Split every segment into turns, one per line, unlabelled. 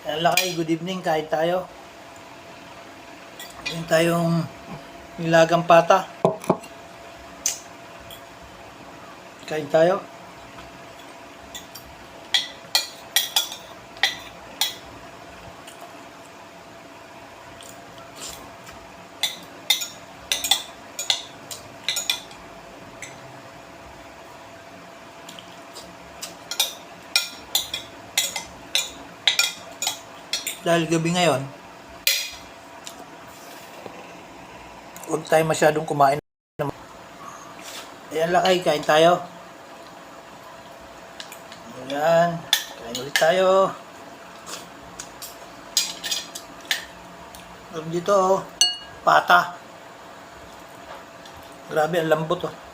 Ayan lakay, good evening, kain tayo. Kain tayong nilagang pata. Kain tayo. Dahil gabi ngayon, huwag tayo masyadong kumain. Ayan lakay, kain tayo. Ayan, kain ulit tayo. Dito oh, pata. Grabe, ang lambot oh.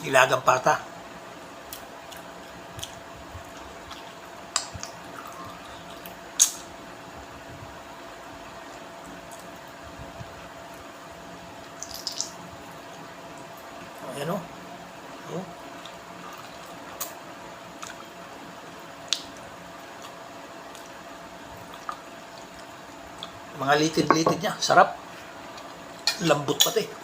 Nilagang pata. Ayan o. Oh. Mga litid-litid niya. Sarap. Lambot pati.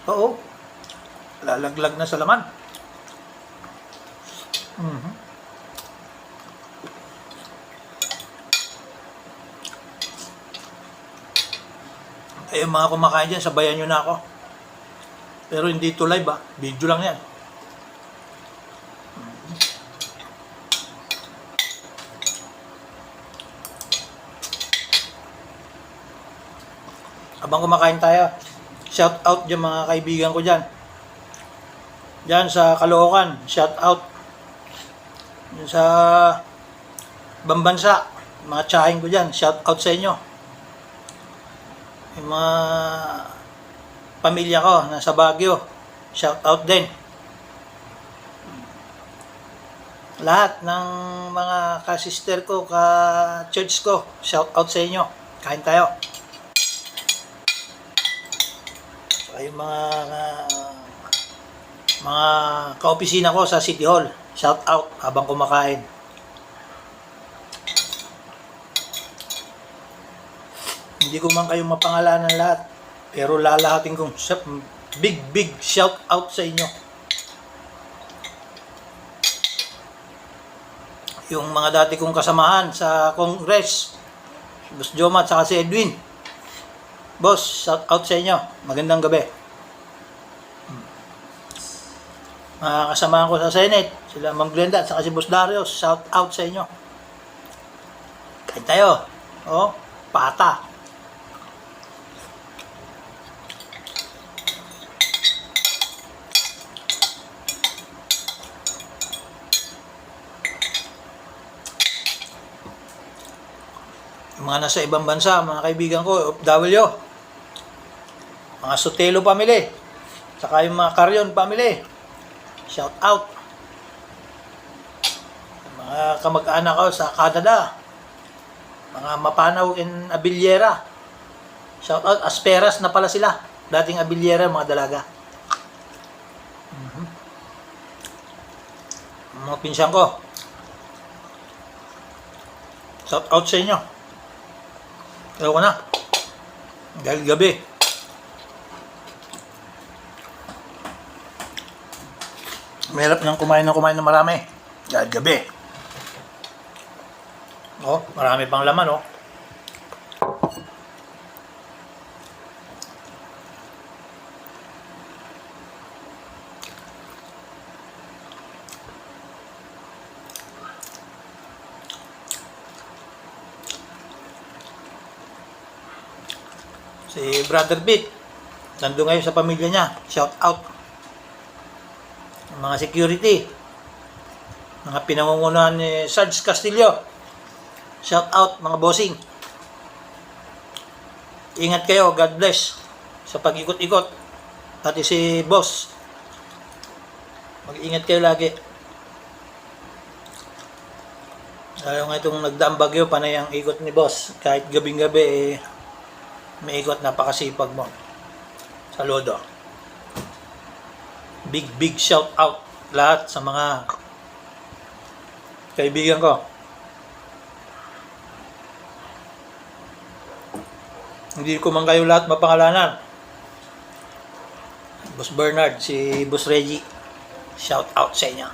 Oo. Lalaglag na sa laman. Eh, mga kumakain dyan, sabayan nyo na ako. Pero hindi ito live ah. Video lang yan. Habang kumakain tayo, shout out dyan mga kaibigan ko dyan. Dyan sa Caloocan, shout out. Dyan sa Bambansa, mga tsahin ko dyan, shout out sa inyo. Yung mga pamilya ko nasa Baguio, shout out din. Lahat ng mga ka-sister ko, ka-church ko, shout out sa inyo. Kain tayo. Yung mga kaopisina ko sa City Hall, shout out habang kumakain. Hindi ko man kayo mapangalanan lahat, pero lalahatin kong big shout out sa inyo. Yung mga dati kong kasamahan sa Congress, Boss Joma at saka si Edwin. Boss, shout out sa inyo. Magandang gabi. Mga kasamahan ko sa Senate, sila Ma'am Glenda at saka si Boss Darius, shout out sa inyo. Kain tayo. Oh, pata. Yung mga nasa ibang bansa, mga kaibigan ko, OFW, mga Sotelo family, saka yung mga Carrion family, shout out. Mga kamag-anak ko sa Canada, mga Mapanaw in Abiliera, shout out. Asperas na pala sila, dating Abiliera, mga dalaga. Mga pinsan ko, shout out sa inyo. Ayaw ko na. Dahil gabi. Mahirap nang kumain na marami. Dahil gabi. Oh, marami pang laman oh. Si Brother Beat, nandun ngayon sa pamilya niya, shout out. Mga security, mga pinangungunahan ni Sarge Castillo, shout out mga bossing. Ingat kayo, God bless. sa pag-ikot-ikot. Pati si boss. Mag-ingat kayo lagi. Lalo nga itong nagdaang bagyo, panay ang ikot ni boss. Kahit gabing-gabi, may ikot, napakasipag mo. Saludo. Big shout out lahat sa mga kaibigan ko. Hindi ko man kayo lahat mapangalanan. Boss Bernard, si Boss Reggie, shout out sa inyo.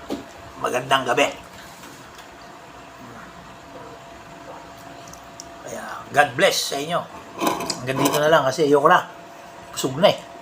Magandang gabi. Kaya God bless sa inyo. Hanggang dito na lang kasi ayoko na. Busog na eh.